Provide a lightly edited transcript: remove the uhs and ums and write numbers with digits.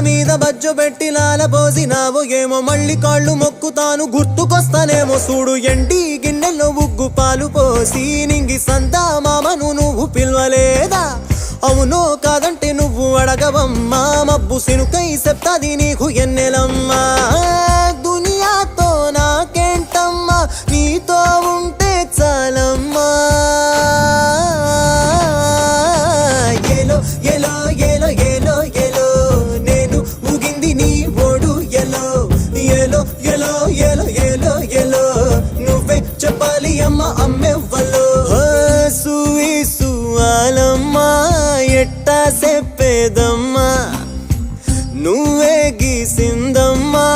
మీద బజ్జు పెట్టి లాల పోసినావు ఏమో మళ్ళీ కాళ్ళు మొక్కుతాను గుర్తుకొస్తానేమో చూడు ఎండి గిన్నెల్లో ఉగ్గు పాలు పోసి నింగి సంతా మామను నువ్వు పిలవలేదా అవునో కాదంటే నువ్వు అడగవమ్మా మబ్బు సినుకై చెప్తాది నీకు ఎన్నెలమ్మా దునియాతో నాకేంటమ్మా నీతో ఉంటే చాలమ్మా ఏలో ఏలో ఏలో ఏలో ఏలో నేను ఊగింది నీ ఓడు ఎలో ఏలో ఏలో ఏలో ఏలో ఏలో నువ్వే చెప్పాలి అమ్మ అమ్మెవ్వలో సువి సువాలమ్మా ఎట్టా చెప్పేదమ్మా నువ్వే గీసిందమ్మా